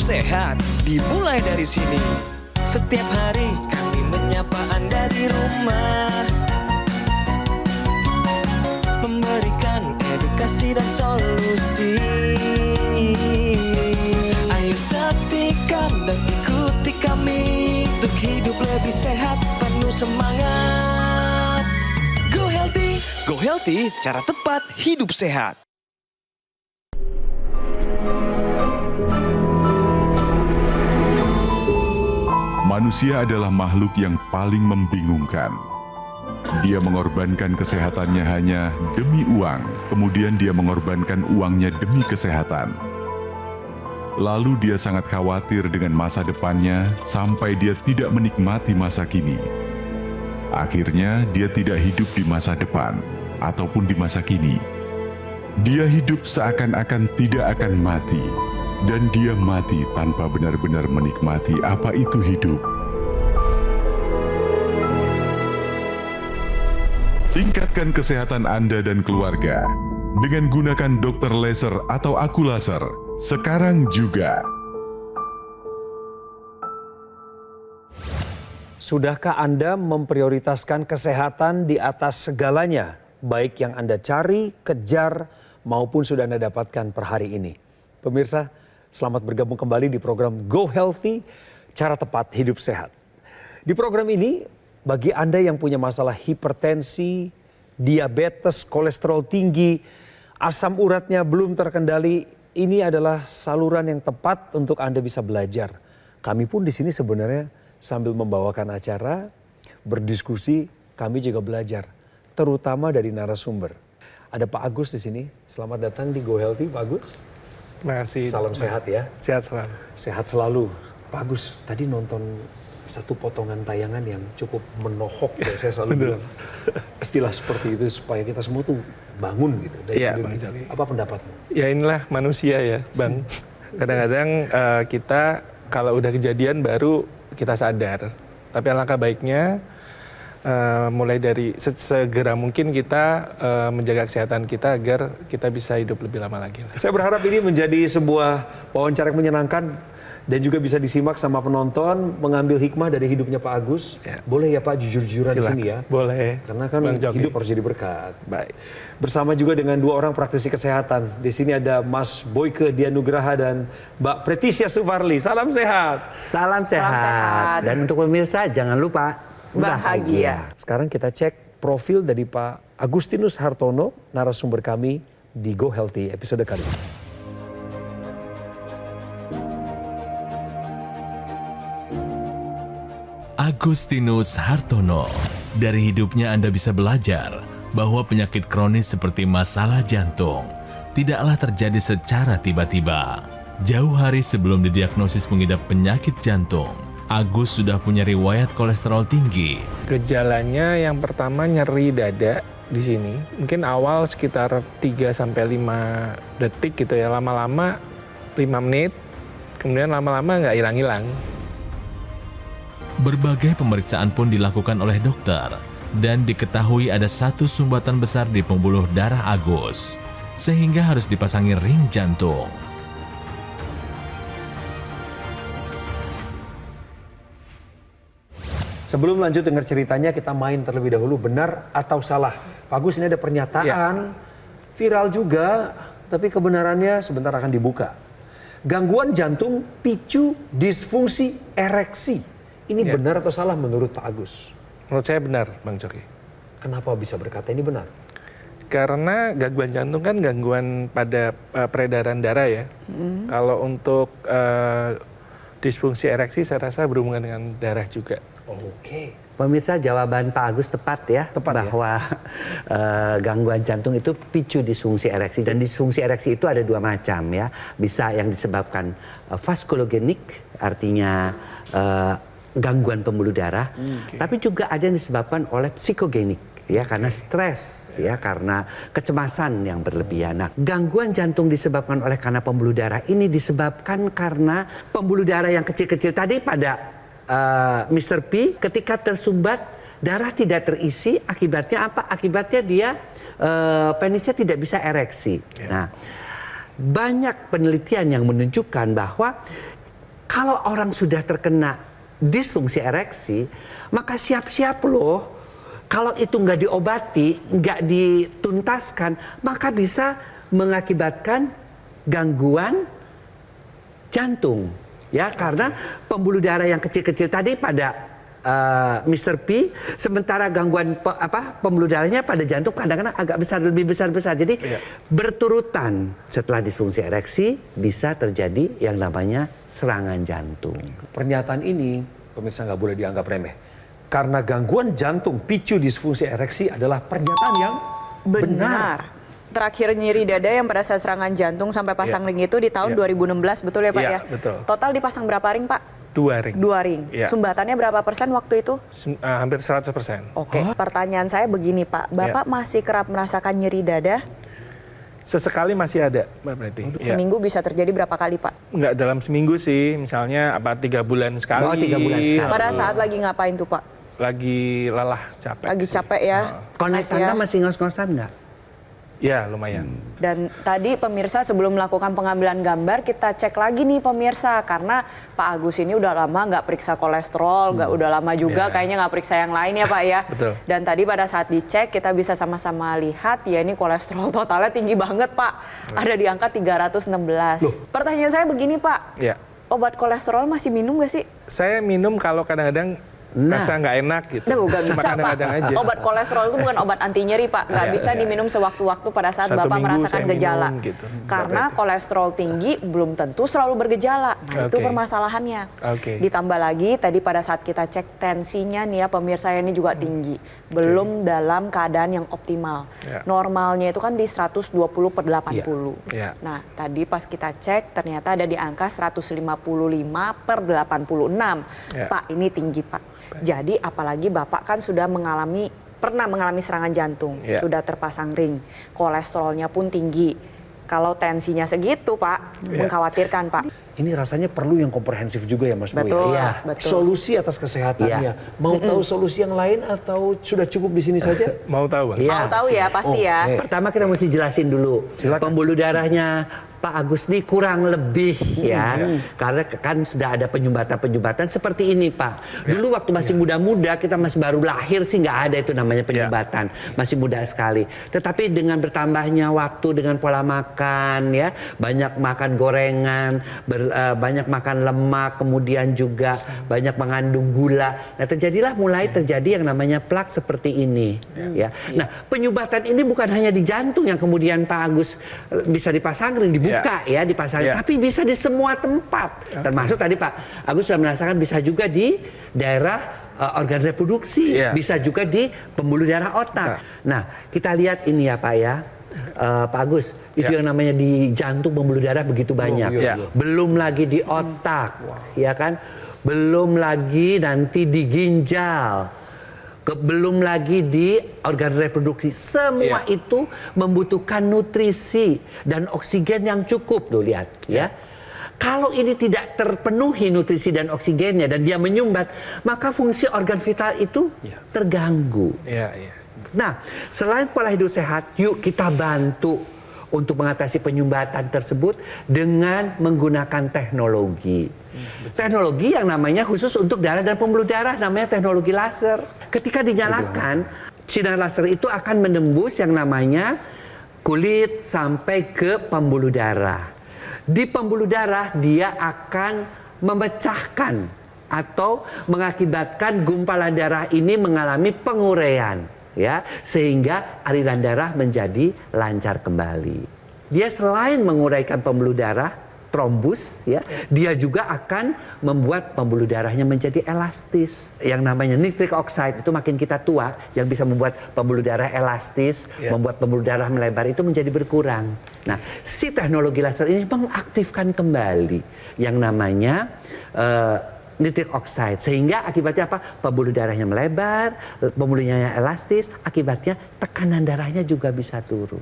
sehat dimulai dari sini. Setiap hari kami menyapa Anda di rumah, memberikan edukasi dan solusi. Ayo saksikan dan ikuti kami untuk hidup lebih sehat, penuh semangat. Go Healthy, cara tepat hidup sehat. Manusia adalah makhluk yang paling membingungkan. Dia mengorbankan kesehatannya hanya demi uang, kemudian dia mengorbankan uangnya demi kesehatan. Lalu dia sangat khawatir dengan masa depannya sampai dia tidak menikmati masa kini. Akhirnya dia tidak hidup di masa depan ataupun di masa kini. Dia hidup seakan-akan tidak akan mati, dan dia mati tanpa benar-benar menikmati apa itu hidup. Tingkatkan kesehatan Anda dan keluarga dengan gunakan Dr. Laser atau Aku Laser sekarang juga. Sudahkah Anda memprioritaskan kesehatan di atas segalanya, baik yang Anda cari, kejar, maupun sudah Anda dapatkan per hari ini? Pemirsa, selamat bergabung kembali di program Go Healthy, cara tepat hidup sehat. Di program ini, bagi Anda yang punya masalah hipertensi, diabetes, kolesterol tinggi, asam uratnya belum terkendali, ini adalah saluran yang tepat untuk Anda bisa belajar. Kami pun di sini sebenarnya sambil membawakan acara, berdiskusi, kami juga belajar, terutama dari narasumber. Ada Pak Agus di sini. Selamat datang di Go Healthy, Pak Agus. Terima kasih. Salam sehat ya. Sehat selalu. Sehat selalu. Pak Agus, tadi nonton satu potongan tayangan yang cukup menohok ya, saya selalu bilang istilah seperti itu supaya kita semua tuh bangun gitu dari hidup kita. Apa pendapatmu? Ya inilah manusia ya, Bang. Kadang-kadang kita kalau udah kejadian baru kita sadar. Tapi alangkah baiknya mulai dari segera mungkin kita menjaga kesehatan kita agar kita bisa hidup lebih lama lagi. Saya berharap ini menjadi sebuah wawancara yang menyenangkan dan juga bisa disimak sama penonton, mengambil hikmah dari hidupnya Pak Agus. Ya. Boleh ya Pak jujur-jujuran di sini ya? Boleh. Karena kan hidup harus jadi berkat. Baik. Bersama juga dengan dua orang praktisi kesehatan. Di sini ada Mas Boyke Dianugraha dan Mbak Pretisha Sufarli. Salam sehat. Salam sehat. Dan untuk pemirsa jangan lupa bahagia. Sekarang kita cek profil dari Pak Agustinus Hartono, narasumber kami di Go Healthy episode kali ini. Agustinus Hartono. Dari hidupnya Anda bisa belajar bahwa penyakit kronis seperti masalah jantung tidaklah terjadi secara tiba-tiba. Jauh hari sebelum didiagnosis mengidap penyakit jantung, Agus sudah punya riwayat kolesterol tinggi. Gejalanya yang pertama nyeri dada di sini. Mungkin awal sekitar 3-5 detik gitu ya, lama-lama 5 menit, kemudian lama-lama nggak hilang-hilang. Berbagai pemeriksaan pun dilakukan oleh dokter dan diketahui ada satu sumbatan besar di pembuluh darah Agus, sehingga harus dipasangi ring jantung. Sebelum lanjut dengar ceritanya, kita main terlebih dahulu benar atau salah. Pak Agus, ini ada pernyataan viral juga, tapi kebenarannya sebentar akan dibuka. Gangguan jantung picu disfungsi ereksi. Ini benar atau salah menurut Pak Agus? Menurut saya benar, Bang Coki. Kenapa bisa berkata ini benar? Karena gangguan jantung kan gangguan pada peredaran darah ya. Kalau untuk disfungsi ereksi saya rasa berhubungan dengan darah juga. Oke. Pemirsa, jawaban Pak Agus tepat ya, bahwa gangguan jantung itu picu disfungsi ereksi. Dan disfungsi ereksi itu ada dua macam ya. Bisa yang disebabkan vaskulogenik, artinya gangguan pembuluh darah, tapi juga ada yang disebabkan oleh psikogenik ya, karena stres ya, karena kecemasan yang berlebihan. Nah, gangguan jantung disebabkan oleh karena pembuluh darah ini disebabkan karena pembuluh darah yang kecil-kecil tadi pada Mr. P ketika tersumbat darah tidak terisi, akibatnya apa? Akibatnya dia penisnya tidak bisa ereksi. Nah, banyak penelitian yang menunjukkan bahwa kalau orang sudah terkena disfungsi ereksi, maka siap-siap loh. Kalau itu nggak diobati, nggak dituntaskan, maka bisa mengakibatkan gangguan jantung. Ya, karena pembuluh darah yang kecil-kecil tadi pada Mr. P, sementara gangguan pembuluh darahnya pada jantung kadang-kadang agak besar, lebih besar-besar. Jadi berturutan setelah disfungsi ereksi bisa terjadi yang namanya serangan jantung. Pernyataan ini, pemirsa nggak boleh dianggap remeh. Karena gangguan jantung picu disfungsi ereksi adalah pernyataan yang benar. Terakhir nyeri dada yang pada saat serangan jantung sampai pasang ring itu di tahun 2016, betul ya Pak ya? Betul. Total dipasang berapa ring Pak? 2 ring. 2 ring. Sumbatannya berapa persen waktu itu? Hampir 100%. Oke, pertanyaan saya begini Pak, Bapak masih kerap merasakan nyeri dada? Sesekali masih ada, Mbak Preti. Seminggu bisa terjadi berapa kali Pak? Nggak dalam seminggu sih, misalnya 3 bulan sekali. Oh, 3 bulan sekali. Pada saat lagi ngapain tuh Pak? Lagi lelah, capek. Lagi sih. capek ya? Kalau naik Mas ya? tangga masih ngos-ngosan nggak? Ya, lumayan. Dan tadi pemirsa sebelum melakukan pengambilan gambar kita cek lagi nih pemirsa, karena Pak Agus ini udah lama nggak periksa kolesterol, udah lama juga kayaknya nggak periksa yang lain ya Pak ya. Betul. Dan tadi pada saat dicek kita bisa sama-sama lihat ya ini kolesterol totalnya tinggi banget Pak, ada di angka 316. Pertanyaan saya begini Pak, Ya. obat kolesterol masih minum nggak sih? Saya minum kalau kadang-kadang rasa nggak enak gitu. Nah, bukan Cuma bisa kadang-kadang Pak. aja. Obat kolesterol itu bukan obat anti nyeri Pak. Nggak bisa diminum sewaktu-waktu pada saat 1 Bapak minggu merasakan saya gejala. minum gitu. Karena kolesterol tinggi belum tentu selalu bergejala. Nah itu Oke. permasalahannya. Oke. Ditambah lagi tadi pada saat kita cek tensinya nih ya pemirsa ini juga tinggi. Belum dalam keadaan yang optimal. Ya. Normalnya itu kan di 120/80. Ya. Nah tadi pas kita cek ternyata ada di angka 155/86. Ya. Pak ini tinggi Pak. Jadi apalagi Bapak kan sudah pernah mengalami serangan jantung, sudah terpasang ring, kolesterolnya pun tinggi. Kalau tensinya segitu Pak, mengkhawatirkan Pak. Ini rasanya perlu yang komprehensif juga ya Mas Boy. Betul, Ya. betul. Solusi atas kesehatannya. Mau tahu solusi yang lain atau sudah cukup di sini saja? Mau tahu, Bang? Iya. Mau tahu ya pasti ya. Pertama kita mesti jelasin dulu. Silakan. Pembuluh darahnya Pak Agus ini kurang lebih ya. Karena kan sudah ada penyumbatan-penyumbatan seperti ini Pak. Dulu waktu masih muda-muda, kita masih baru lahir sih nggak ada itu namanya penyumbatan. Masih muda sekali. Tetapi dengan bertambahnya waktu, dengan pola makan ya, banyak makan gorengan, banyak makan lemak, kemudian juga banyak mengandung gula. Nah mulai terjadi yang namanya plak seperti ini ya. Nah penyumbatan ini bukan hanya di jantung yang kemudian Pak Agus bisa dipasang ring, dibuka ya dipasang, tapi bisa di semua tempat. Termasuk tadi Pak Agus sudah merasakan bisa juga di daerah organ reproduksi, bisa juga di pembuluh darah otak. Nah kita lihat ini ya Pak ya. Pak Agus, itu yang namanya di jantung pembuluh darah begitu banyak. Belum lagi di otak, ya kan? Belum lagi nanti di ginjal. Belum lagi di organ reproduksi. Semua itu membutuhkan nutrisi dan oksigen yang cukup. Loh lihat ya. Kalau ini tidak terpenuhi nutrisi dan oksigennya dan dia menyumbat, maka fungsi organ vital itu terganggu. Nah, selain pola hidup sehat, yuk kita bantu untuk mengatasi penyumbatan tersebut dengan menggunakan teknologi. Teknologi yang namanya khusus untuk darah dan pembuluh darah, namanya teknologi laser. Ketika dinyalakan, sinar laser itu akan menembus yang namanya kulit sampai ke pembuluh darah. Di pembuluh darah dia akan memecahkan atau mengakibatkan gumpalan darah ini mengalami penguraian. Ya, sehingga aliran darah menjadi lancar kembali. Dia selain menguraikan pembuluh darah, trombus, ya, dia juga akan membuat pembuluh darahnya menjadi elastis. Yang namanya nitric oxide itu makin kita tua, yang bisa membuat pembuluh darah elastis, membuat pembuluh darah melebar itu menjadi berkurang. Nah, si teknologi laser ini mengaktifkan kembali yang namanya nitric oxide, sehingga akibatnya apa? Pembuluh darahnya melebar, pembuluhnya elastis, akibatnya tekanan darahnya juga bisa turun.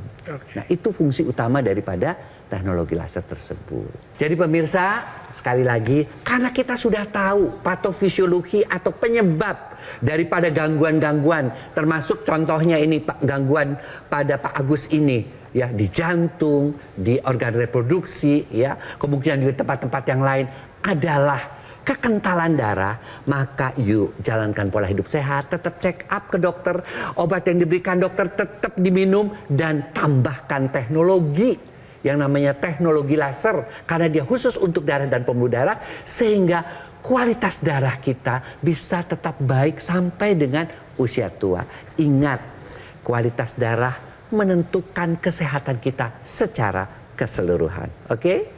Nah itu fungsi utama daripada teknologi laser tersebut. Jadi pemirsa, sekali lagi, karena kita sudah tahu patofisiologi atau penyebab daripada gangguan-gangguan, termasuk contohnya ini Pak, gangguan pada Pak Agus ini, ya di jantung, di organ reproduksi, ya kemungkinan juga tempat-tempat yang lain adalah kekentalan darah, maka yuk jalankan pola hidup sehat, tetap check up ke dokter, obat yang diberikan dokter tetap diminum, dan tambahkan teknologi yang namanya teknologi laser karena dia khusus untuk darah dan pembuluh darah, sehingga kualitas darah kita bisa tetap baik sampai dengan usia tua. Ingat, kualitas darah menentukan kesehatan kita secara keseluruhan. Oke?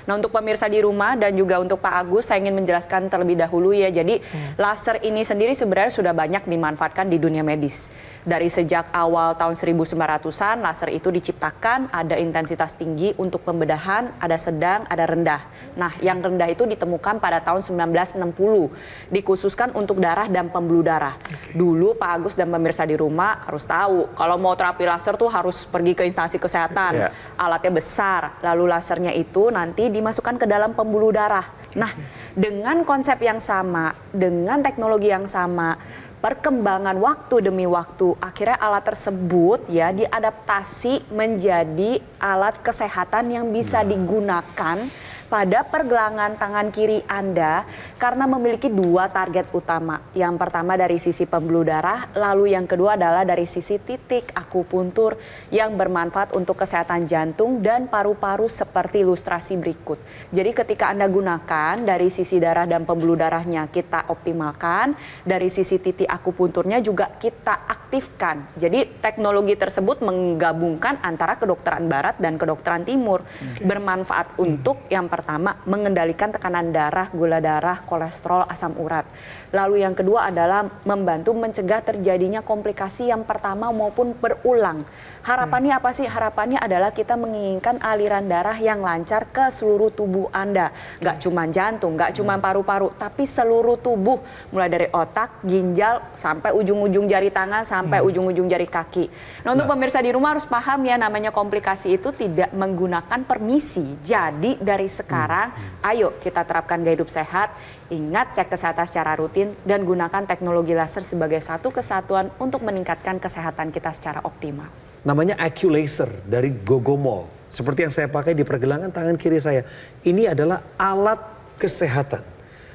Nah, untuk pemirsa di rumah dan juga untuk Pak Agus, saya ingin menjelaskan terlebih dahulu ya. Jadi laser ini sendiri sebenarnya sudah banyak dimanfaatkan di dunia medis. Dari sejak awal tahun 1900-an, laser itu diciptakan, ada intensitas tinggi untuk pembedahan, ada sedang, ada rendah. Nah, yang rendah itu ditemukan pada tahun 1960, dikhususkan untuk darah dan pembuluh darah. Dulu Pak Agus dan pemirsa di rumah harus tahu, kalau mau terapi laser tuh harus pergi ke instansi kesehatan. Alatnya besar, lalu lasernya itu nanti dimasukkan ke dalam pembuluh darah. Nah, dengan konsep yang sama, dengan teknologi yang sama, perkembangan waktu demi waktu, akhirnya alat tersebut ya diadaptasi menjadi alat kesehatan yang bisa digunakan pada pergelangan tangan kiri Anda karena memiliki dua target utama. Yang pertama dari sisi pembuluh darah, lalu yang kedua adalah dari sisi titik akupuntur yang bermanfaat untuk kesehatan jantung dan paru-paru seperti ilustrasi berikut. Jadi ketika Anda gunakan dari sisi darah dan pembuluh darahnya kita optimalkan, dari sisi titik akupunturnya juga kita aktifkan. Jadi teknologi tersebut menggabungkan antara kedokteran barat dan kedokteran timur. Bermanfaat untuk yang pertama mengendalikan tekanan darah, gula darah, kolesterol, asam urat. Lalu yang kedua adalah membantu mencegah terjadinya komplikasi yang pertama maupun berulang. Harapannya apa sih? Harapannya adalah kita menginginkan aliran darah yang lancar ke seluruh tubuh Anda. Gak cuma jantung, gak cuma paru-paru, tapi seluruh tubuh. Mulai dari otak, ginjal, sampai ujung-ujung jari tangan, sampai ujung-ujung jari kaki. Nah, untuk pemirsa di rumah harus paham ya, namanya komplikasi itu tidak menggunakan permisi. Jadi dari sekarang, ayo kita terapkan gaya hidup sehat. Ingat, cek kesehatan secara rutin dan gunakan teknologi laser sebagai satu kesatuan untuk meningkatkan kesehatan kita secara optimal. Namanya AccuLaser dari Gogomol. Seperti yang saya pakai di pergelangan tangan kiri saya. Ini adalah alat kesehatan.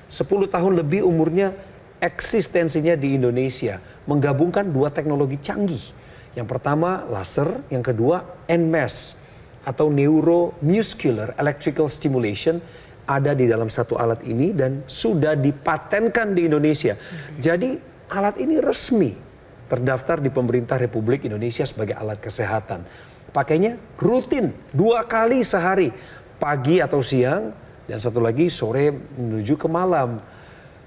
10 tahun lebih umurnya eksistensinya di Indonesia. Menggabungkan dua teknologi canggih. Yang pertama laser, yang kedua NMES atau Neuromuscular Electrical Stimulation ada di dalam satu alat ini dan sudah dipatenkan di Indonesia. Jadi alat ini resmi terdaftar di pemerintah Republik Indonesia sebagai alat kesehatan. Pakainya rutin 2 kali sehari, pagi atau siang dan satu lagi sore menuju ke malam.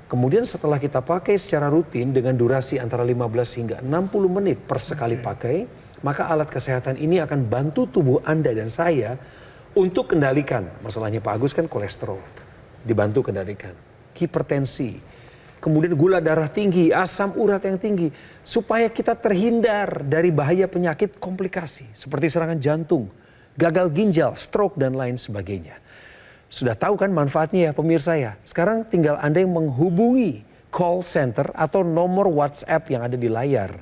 Kemudian setelah kita pakai secara rutin dengan durasi antara 15 hingga 60 menit per sekali pakai, maka alat kesehatan ini akan bantu tubuh Anda dan saya untuk kendalikan. Masalahnya Pak Agus kan kolesterol, dibantu kendalikan. Hipertensi, kemudian gula darah tinggi, asam urat yang tinggi. Supaya kita terhindar dari bahaya penyakit komplikasi seperti serangan jantung, gagal ginjal, stroke dan lain sebagainya. Sudah tahu kan manfaatnya ya pemirsa ya. Sekarang tinggal Anda yang menghubungi call center atau nomor WhatsApp yang ada di layar.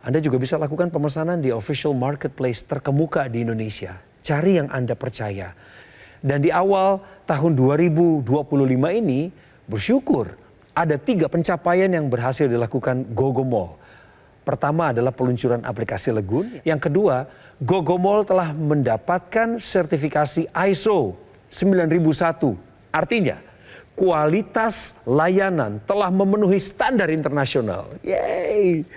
Anda juga bisa lakukan pemesanan di official marketplace terkemuka di Indonesia. Cari yang Anda percaya. Dan di awal tahun 2025 ini bersyukur ada 3 pencapaian yang berhasil dilakukan Gogomol. Pertama adalah peluncuran aplikasi Legun. Yang kedua, Gogomol telah mendapatkan sertifikasi ISO 9001. Artinya, kualitas layanan telah memenuhi standar internasional. Yeay!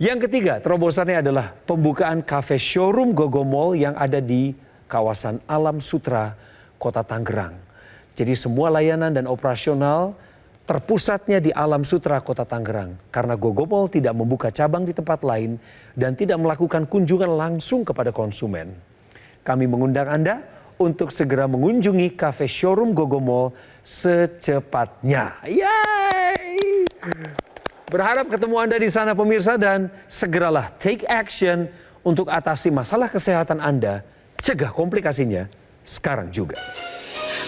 Yang ketiga, terobosannya adalah pembukaan cafe showroom Gogomol yang ada di kawasan Alam Sutra, Kota Tangerang. Jadi semua layanan dan operasional terpusatnya di Alam Sutra, Kota Tangerang. Karena Gogomol tidak membuka cabang di tempat lain dan tidak melakukan kunjungan langsung kepada konsumen. Kami mengundang Anda untuk segera mengunjungi cafe showroom Gogomol secepatnya. Yeay! Berharap ketemu Anda di sana pemirsa dan segeralah take action untuk atasi masalah kesehatan Anda, cegah komplikasinya sekarang juga.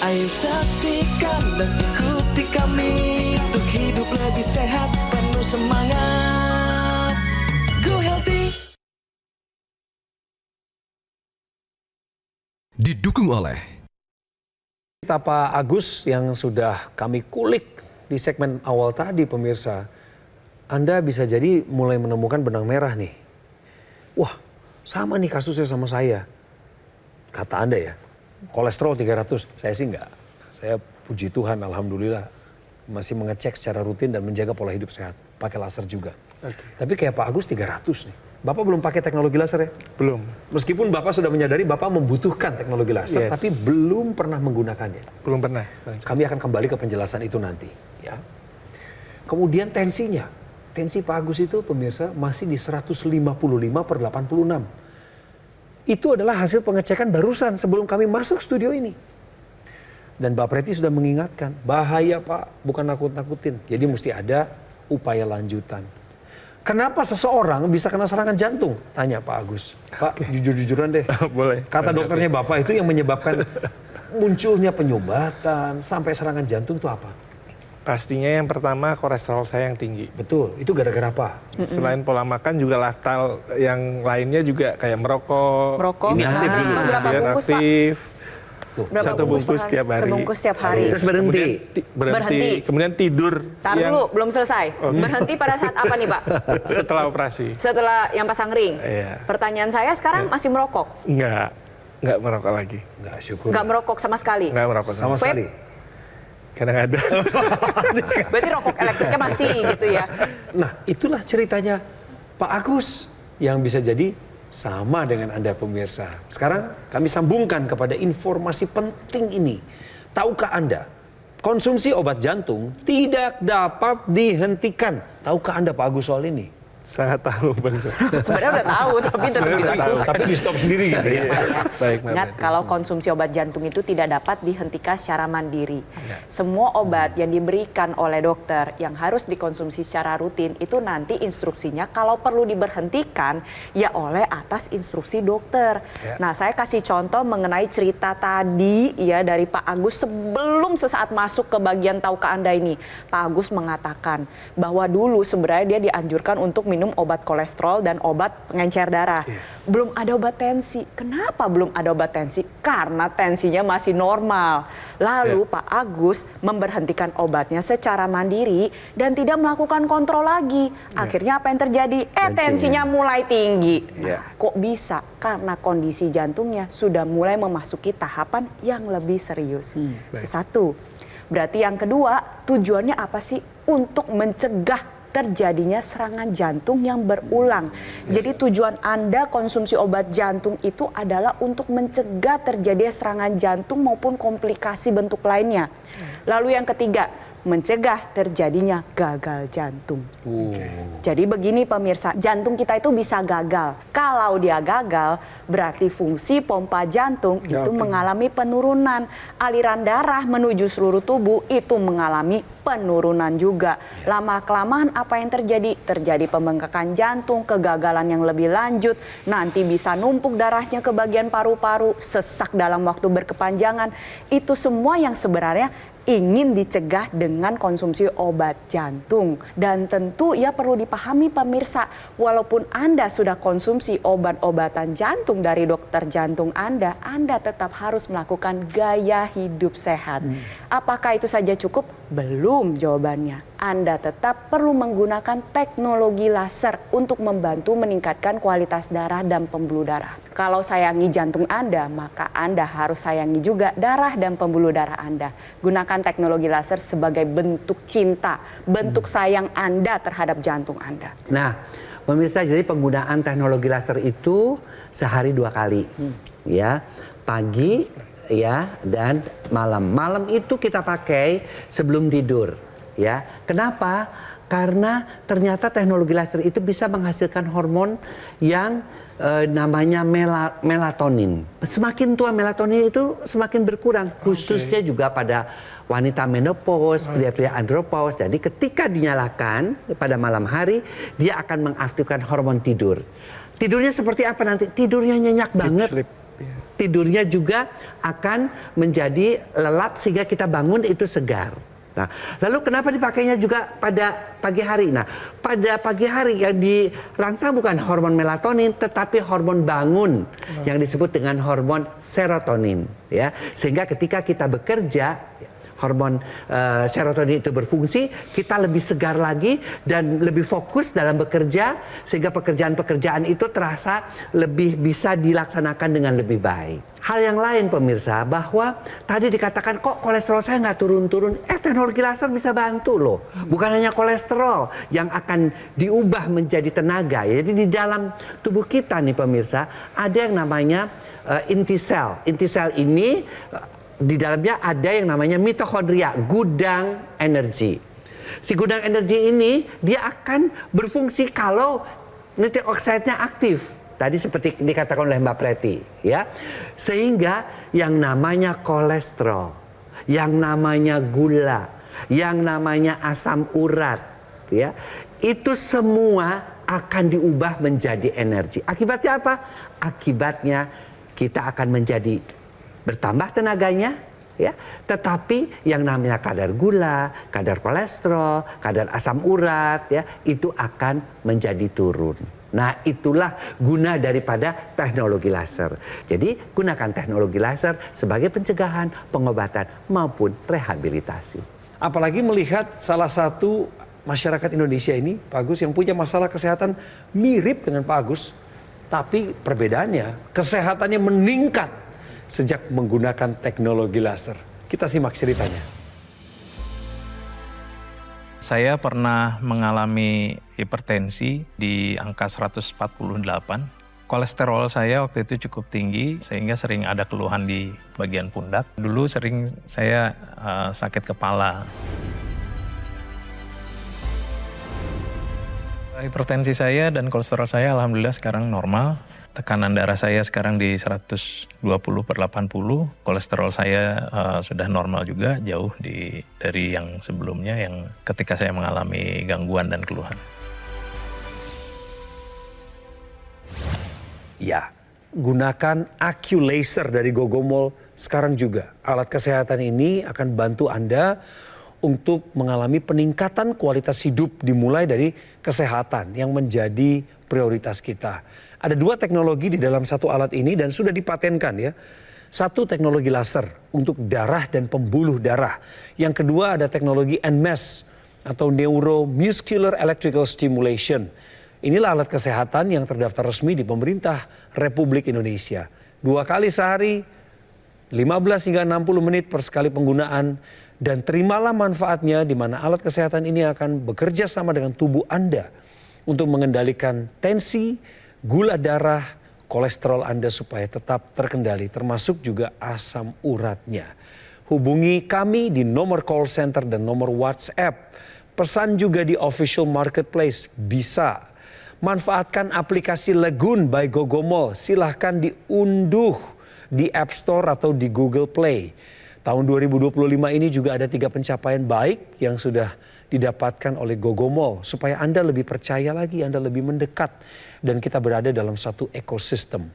Ayo saksikan dan ikuti kami untuk hidup lebih sehat, penuh semangat. didukung oleh Kita Pak Agus yang sudah kami kulik di segmen awal tadi pemirsa. Anda bisa jadi mulai menemukan benang merah nih. Wah, sama nih kasusnya sama saya. Kata Anda ya, kolesterol 300. Saya sih enggak. Saya puji Tuhan, alhamdulillah masih mengecek secara rutin dan menjaga pola hidup sehat. Pakai laser juga. Tapi kayak Pak Agus 300 nih. Bapak belum pakai teknologi laser ya? Belum. Meskipun Bapak sudah menyadari Bapak membutuhkan teknologi laser, tapi belum pernah menggunakannya. Belum pernah. Kami akan kembali ke penjelasan itu nanti. Ya. Kemudian tensinya. Tensi Pak Agus itu pemirsa masih di 155/86. Itu adalah hasil pengecekan barusan sebelum kami masuk studio ini. Dan Mbak Preti sudah mengingatkan, bahaya Pak, bukan nakut-nakutin. Jadi mesti ada upaya lanjutan. Kenapa seseorang bisa kena serangan jantung? Tanya Pak Agus. Pak, jujur-jujuran deh. Boleh. Kata dokternya Bapak itu yang menyebabkan munculnya penyumbatan sampai serangan jantung itu apa? Pastinya yang pertama kolesterol saya yang tinggi. Betul, itu gara-gara apa? Selain pola makan juga lifestyle yang lainnya juga kayak merokok. Merokok, Ini aktif dulu. itu berapa kemudian bungkus Pak? aktif. Berapa Satu bungkus per tiap hari. Sebungkus tiap hari. Terus berhenti. Berhenti. Kemudian tidur. Taruh yang dulu, belum selesai. Berhenti pada saat apa nih Pak? setelah operasi. Setelah yang pasang ring. Iya. Pertanyaan saya sekarang masih merokok? Enggak merokok lagi. Enggak, syukur. Nggak merokok sama sekali? Enggak merokok Sama sekali. Kadang-kadang. Berarti rokok elektriknya masih gitu ya? Nah, itulah ceritanya Pak Agus yang bisa jadi sama dengan Anda pemirsa. Sekarang kami sambungkan kepada informasi penting ini. Tahukah Anda, konsumsi obat jantung tidak dapat dihentikan. Tahukah Anda Pak Agus soal ini? Sangat tahu Bang. Sebenarnya udah tahu, tapi tetap Sebenarnya udah tahu. dilakukan. Tapi di stop sendiri gitu ya. Baik, Mbak Ingat, Betty. kalau konsumsi obat jantung itu tidak dapat dihentikan secara mandiri. Semua obat yang diberikan oleh dokter yang harus dikonsumsi secara rutin itu nanti instruksinya kalau perlu diberhentikan ya oleh atas instruksi dokter. Nah, saya kasih contoh mengenai cerita tadi ya dari Pak Agus sebelum sesaat masuk ke bagian tahukah Anda ini. Pak Agus mengatakan bahwa dulu sebenarnya dia dianjurkan untuk minum obat kolesterol dan obat pengencer darah. Belum ada obat tensi. Kenapa belum ada obat tensi? Karena tensinya masih normal. Lalu Pak Agus memberhentikan obatnya secara mandiri dan tidak melakukan kontrol lagi. Akhirnya apa yang terjadi? Tensinya mulai tinggi. Nah, kok bisa? Karena kondisi jantungnya sudah mulai memasuki tahapan yang lebih serius. Itu satu. Berarti yang kedua, tujuannya apa sih? Untuk mencegah terjadinya serangan jantung yang berulang. Jadi tujuan Anda konsumsi obat jantung itu adalah untuk mencegah terjadinya serangan jantung maupun komplikasi bentuk lainnya. Lalu yang ketiga, mencegah terjadinya gagal jantung. Jadi begini pemirsa, jantung kita itu bisa gagal. Kalau dia gagal, berarti fungsi pompa jantung itu mengalami penurunan. Aliran darah menuju seluruh tubuh itu mengalami penurunan juga. Lama-kelamaan apa yang terjadi? Terjadi pembengkakan jantung, kegagalan yang lebih lanjut, nanti bisa numpuk darahnya ke bagian paru-paru, sesak dalam waktu berkepanjangan. Itu semua yang sebenarnya ingin dicegah dengan konsumsi obat jantung. Dan tentu ya perlu dipahami pemirsa, walaupun Anda sudah konsumsi obat-obatan jantung dari dokter jantung Anda tetap harus melakukan gaya hidup sehat. Apakah itu saja cukup? Belum jawabannya. Anda tetap perlu menggunakan teknologi laser untuk membantu meningkatkan kualitas darah dan pembuluh darah. Kalau sayangi jantung Anda, maka Anda harus sayangi juga darah dan pembuluh darah Anda. Gunakan teknologi laser sebagai bentuk cinta, bentuk sayang Anda terhadap jantung Anda. Nah, pemirsa, jadi penggunaan teknologi laser itu sehari 2 kali. Ya, pagi ya dan malam. Malam itu kita pakai sebelum tidur. Ya, kenapa? Karena ternyata teknologi laser itu bisa menghasilkan hormon yang namanya melatonin. Semakin tua melatonin itu semakin berkurang, khususnya juga pada wanita menopause, pria-pria andropause. Jadi ketika dinyalakan pada malam hari, dia akan mengaktifkan hormon tidur. Tidurnya seperti apa nanti? Tidurnya nyenyak banget. Tidurnya juga akan menjadi lelap sehingga kita bangun itu segar. Nah, lalu kenapa dipakainya juga pada pagi hari? Nah, pada pagi hari yang dirangsang bukan hormon melatonin, tetapi hormon bangun yang disebut dengan hormon serotonin, ya. Sehingga ketika kita bekerja, hormon serotonin itu berfungsi, kita lebih segar lagi dan lebih fokus dalam bekerja, sehingga pekerjaan-pekerjaan itu terasa lebih bisa dilaksanakan dengan lebih baik. Hal yang lain pemirsa, bahwa tadi dikatakan kok kolesterol saya nggak turun-turun, teknologi laser bisa bantu loh. Bukan hanya kolesterol yang akan diubah menjadi tenaga, ya. Jadi di dalam tubuh kita nih pemirsa, ada yang namanya inti sel. Inti sel ini di dalamnya ada yang namanya mitokondria, gudang energi. Si gudang energi ini dia akan berfungsi kalau nitric oxide-nya aktif. Tadi seperti dikatakan oleh Mbak Preti, ya. Sehingga yang namanya kolesterol, yang namanya gula, yang namanya asam urat, ya, itu semua akan diubah menjadi energi. Akibatnya apa? Akibatnya kita akan menjadi bertambah tenaganya, ya. Tetapi yang namanya kadar gula, kadar kolesterol, kadar asam urat, ya, itu akan menjadi turun. Nah, itulah guna daripada teknologi laser. Jadi gunakan teknologi laser sebagai pencegahan, pengobatan maupun rehabilitasi. Apalagi melihat salah satu masyarakat Indonesia ini, Pak Agus, yang punya masalah kesehatan mirip dengan Pak Agus, tapi perbedaannya kesehatannya meningkat sejak menggunakan teknologi laser. Kita simak ceritanya. Saya pernah mengalami hipertensi di angka 148. Kolesterol saya waktu itu cukup tinggi sehingga sering ada keluhan di bagian pundak. Dulu sering saya sakit kepala. Hipertensi saya dan kolesterol saya alhamdulillah sekarang normal. Tekanan darah saya sekarang di 120/80. Kolesterol saya sudah normal juga, jauh dari yang sebelumnya yang ketika saya mengalami gangguan dan keluhan. Ya, gunakan Acculaser dari Gogomol sekarang juga. Alat kesehatan ini akan bantu Anda untuk mengalami peningkatan kualitas hidup dimulai dari kesehatan yang menjadi prioritas kita. Ada 2 teknologi di dalam satu alat ini dan sudah dipatenkan, ya. Satu teknologi laser untuk darah dan pembuluh darah. Yang kedua ada teknologi NMES atau Neuromuscular Electrical Stimulation. Inilah alat kesehatan yang terdaftar resmi di pemerintah Republik Indonesia. 2 kali sehari, 15 hingga 60 menit per sekali penggunaan. Dan terimalah manfaatnya di mana alat kesehatan ini akan bekerja sama dengan tubuh Anda untuk mengendalikan tensi, gula darah, kolesterol Anda supaya tetap terkendali, termasuk juga asam uratnya. Hubungi kami di nomor call center dan nomor WhatsApp. Pesan juga di official marketplace bisa. Manfaatkan aplikasi Legun by Gogomol. Silahkan diunduh di App Store atau di Google Play. Tahun 2025 ini juga ada 3 pencapaian baik yang sudah didapatkan oleh Gogomol supaya Anda lebih percaya lagi, Anda lebih mendekat dan kita berada dalam satu ekosistem.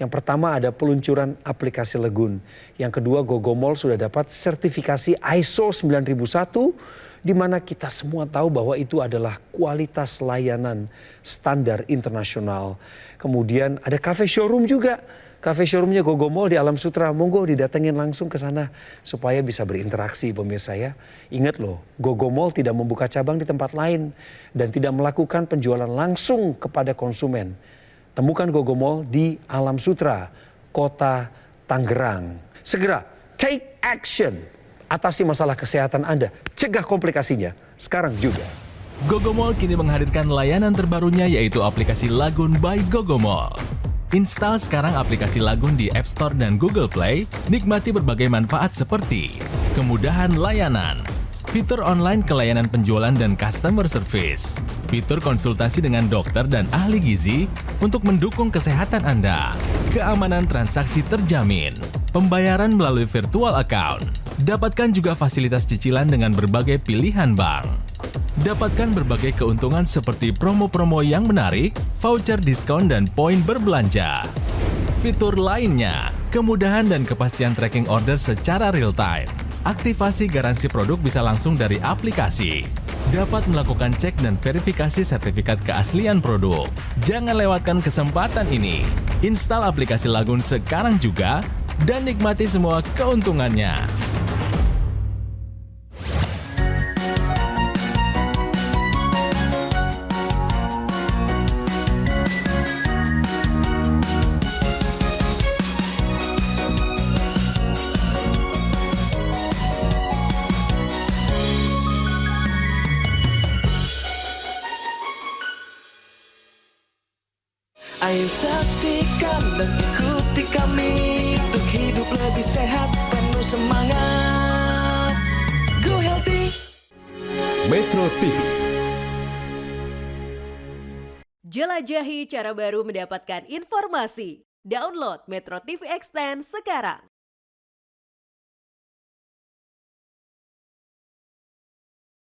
Yang pertama ada peluncuran aplikasi Legun. Yang kedua Gogomol sudah dapat sertifikasi ISO 9001 di mana kita semua tahu bahwa itu adalah kualitas layanan standar internasional. Kemudian ada cafe showroom juga. Cafe showroomnya Gogomol di Alam Sutra, monggo didatengin langsung ke sana supaya bisa berinteraksi pemirsa ya. Ingat loh, Gogomol tidak membuka cabang di tempat lain dan tidak melakukan penjualan langsung kepada konsumen. Temukan Gogomol di Alam Sutra, Kota Tangerang. Segera take action, atasi masalah kesehatan Anda, cegah komplikasinya sekarang juga. Gogomol kini menghadirkan layanan terbarunya yaitu aplikasi Lagun by Gogomol. Install sekarang aplikasi Lagun di App Store dan Google Play, nikmati berbagai manfaat seperti kemudahan layanan, fitur online kelayanan penjualan dan customer service, fitur konsultasi dengan dokter dan ahli gizi untuk mendukung kesehatan Anda, keamanan transaksi terjamin, pembayaran melalui virtual account, dapatkan juga fasilitas cicilan dengan berbagai pilihan bank. Dapatkan berbagai keuntungan seperti promo-promo yang menarik, voucher diskon dan poin berbelanja. Fitur lainnya, kemudahan dan kepastian tracking order secara real time. Aktivasi garansi produk bisa langsung dari aplikasi. Dapat melakukan cek dan verifikasi sertifikat keaslian produk. Jangan lewatkan kesempatan ini. Install aplikasi Lagun sekarang juga dan nikmati semua keuntungannya. Ayo saksikan dan ikuti kami untuk hidup lebih sehat, penuh semangat. Go Healthy. Metro TV. Jelajahi cara baru mendapatkan informasi. Download Metro TV Extend sekarang.